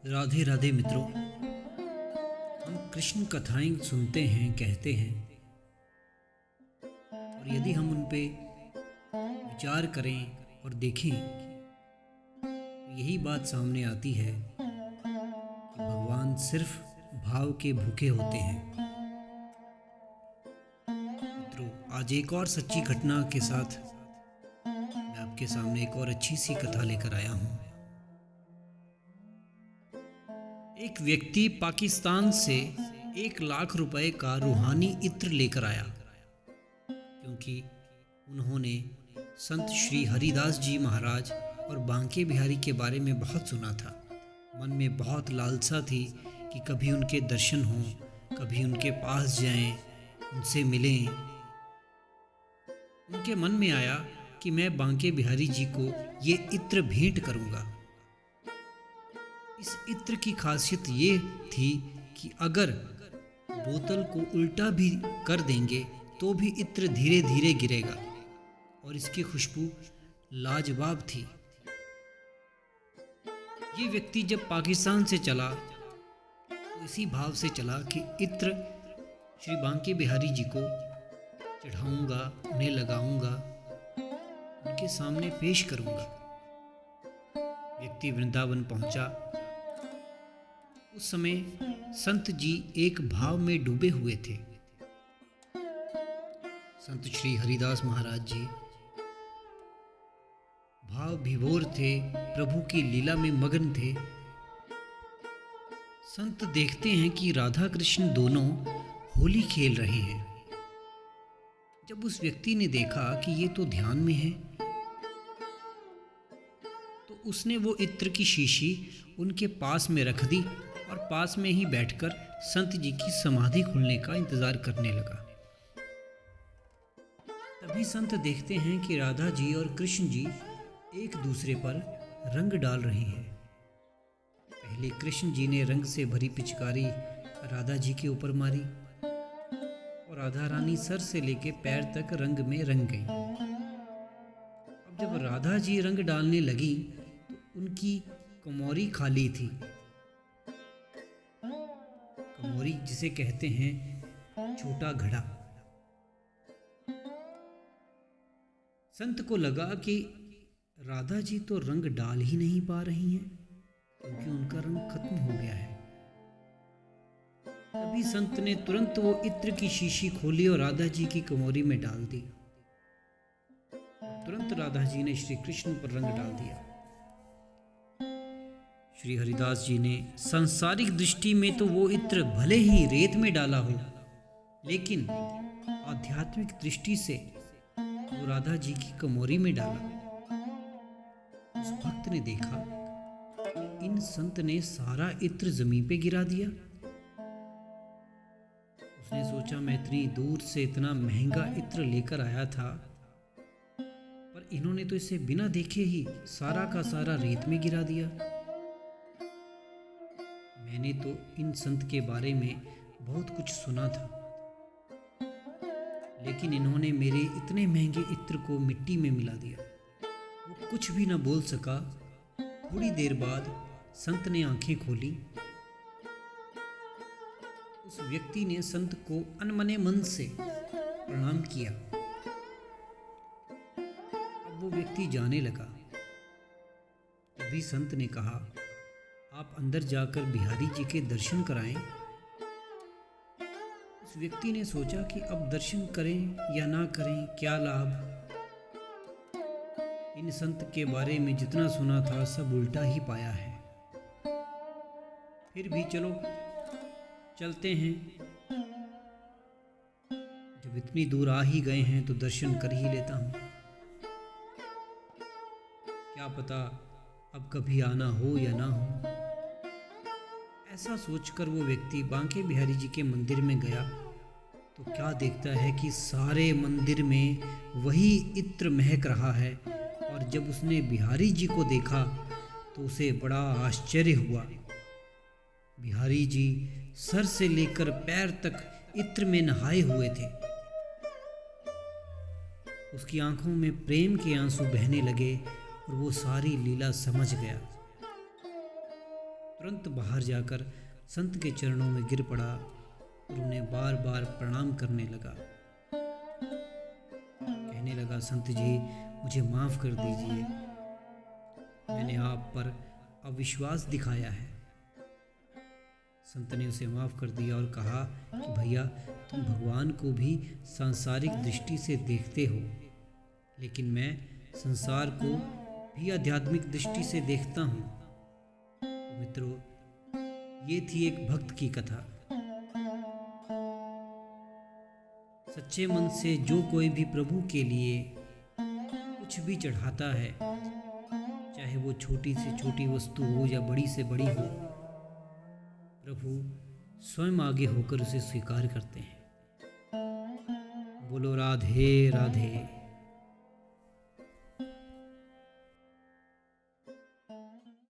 राधे राधे मित्रों। हम कृष्ण कथाएं सुनते हैं, कहते हैं, और यदि हम उन पे विचार करें और देखें तो यही बात सामने आती है कि भगवान सिर्फ भाव के भूखे होते हैं। मित्रों, आज एक और सच्ची घटना के साथ मैं आपके सामने एक और अच्छी सी कथा लेकर आया हूँ। एक व्यक्ति पाकिस्तान से 1 लाख रुपए का रूहानी इत्र लेकर आया, क्योंकि उन्होंने संत श्री हरिदास जी महाराज और बांके बिहारी के बारे में बहुत सुना था। मन में बहुत लालसा थी कि कभी उनके दर्शन हों, कभी उनके पास जाएं, उनसे मिलें। उनके मन में आया कि मैं बांके बिहारी जी को ये इत्र भेंट करूंगा। इस इत्र की खासियत ये थी कि अगर बोतल को उल्टा भी कर देंगे तो भी इत्र धीरे धीरे गिरेगा और इसकी खुशबू लाजवाब थी। ये व्यक्ति जब पाकिस्तान से चला तो इसी भाव से चला कि इत्र श्री बांके बिहारी जी को चढ़ाऊंगा, उन्हें लगाऊंगा, उनके सामने पेश करूंगा। व्यक्ति वृंदावन पहुंचा। उस समय संत जी एक भाव में डूबे हुए थे। संत श्री हरिदास महाराज जी भाव विभोर थे, प्रभु की लीला में मगन थे। संत देखते हैं कि राधा कृष्ण दोनों होली खेल रहे हैं। जब उस व्यक्ति ने देखा कि ये तो ध्यान में है, तो उसने वो इत्र की शीशी उनके पास में रख दी और पास में ही बैठकर संत जी की समाधि खुलने का इंतजार करने लगा। तभी संत देखते हैं कि राधा जी और कृष्ण जी एक दूसरे पर रंग डाल रहे हैं। पहले कृष्ण जी ने रंग से भरी पिचकारी राधा जी के ऊपर मारी और राधा रानी सर से लेके पैर तक रंग में रंग गई। अब जब राधा जी रंग डालने लगी तो उनकी कमौरी खाली थी। कमौरी जिसे कहते हैं छोटा घड़ा। संत को लगा कि राधा जी तो रंग डाल ही नहीं पा रही हैं, क्योंकि उनका रंग खत्म हो गया है। तभी संत ने तुरंत वो इत्र की शीशी खोली और राधा जी की कमौरी में डाल दी। तुरंत राधा जी ने श्री कृष्ण पर रंग डाल दिया। श्री हरिदास जी ने सांसारिक दृष्टि में तो वो इत्र भले ही रेत में डाला हो, लेकिन आध्यात्मिक दृष्टि से वो राधा जी की कमौरी में डाला। उस भक्त ने देखा कि इन संत ने सारा इत्र जमीन पे गिरा दिया। उसने सोचा, मैं इतनी दूर से इतना महंगा इत्र लेकर आया था, पर इन्होंने तो इसे बिना देखे ही सारा का सारा रेत में गिरा दिया। मैंने तो इन संत के बारे में बहुत कुछ सुना था, लेकिन इन्होंने मेरे इतने महंगे इत्र को मिट्टी में मिला दिया। वो कुछ भी न बोल सका। थोड़ी देर बाद संत ने आंखें खोली। उस व्यक्ति ने संत को अनमने मन से प्रणाम किया। अब वो व्यक्ति जाने लगा। तभी संत ने कहा, आप अंदर जाकर बिहारी जी के दर्शन कराएं। उस व्यक्ति ने सोचा कि अब दर्शन करें या ना करें, क्या लाभ। इन संत के बारे में जितना सुना था सब उल्टा ही पाया है। फिर भी चलो चलते हैं, जब इतनी दूर आ ही गए हैं तो दर्शन कर ही लेता हूँ। क्या पता अब कभी आना हो या ना हो। ऐसा सोचकर वो व्यक्ति बांके बिहारी जी के मंदिर में गया तो क्या देखता है कि सारे मंदिर में वही इत्र महक रहा है। और जब उसने बिहारी जी को देखा तो उसे बड़ा आश्चर्य हुआ। बिहारी जी सर से लेकर पैर तक इत्र में नहाए हुए थे। उसकी आंखों में प्रेम के आंसू बहने लगे और वो सारी लीला समझ गया। तुरंत बाहर जाकर संत के चरणों में गिर पड़ा और उन्हें बार बार प्रणाम करने लगा। कहने लगा, संत जी मुझे माफ़ कर दीजिए, मैंने आप पर अविश्वास दिखाया है। संत ने उसे माफ़ कर दिया और कहा कि भैया, तुम भगवान को भी सांसारिक दृष्टि से देखते हो, लेकिन मैं संसार को भी आध्यात्मिक दृष्टि से देखता हूँ। तो मित्रों, ये थी एक भक्त की कथा। सच्चे मन से जो कोई भी प्रभु के लिए कुछ भी चढ़ाता है, चाहे वो छोटी से छोटी वस्तु हो या बड़ी से बड़ी हो, प्रभु स्वयं आगे होकर उसे स्वीकार करते हैं। बोलो राधे राधे।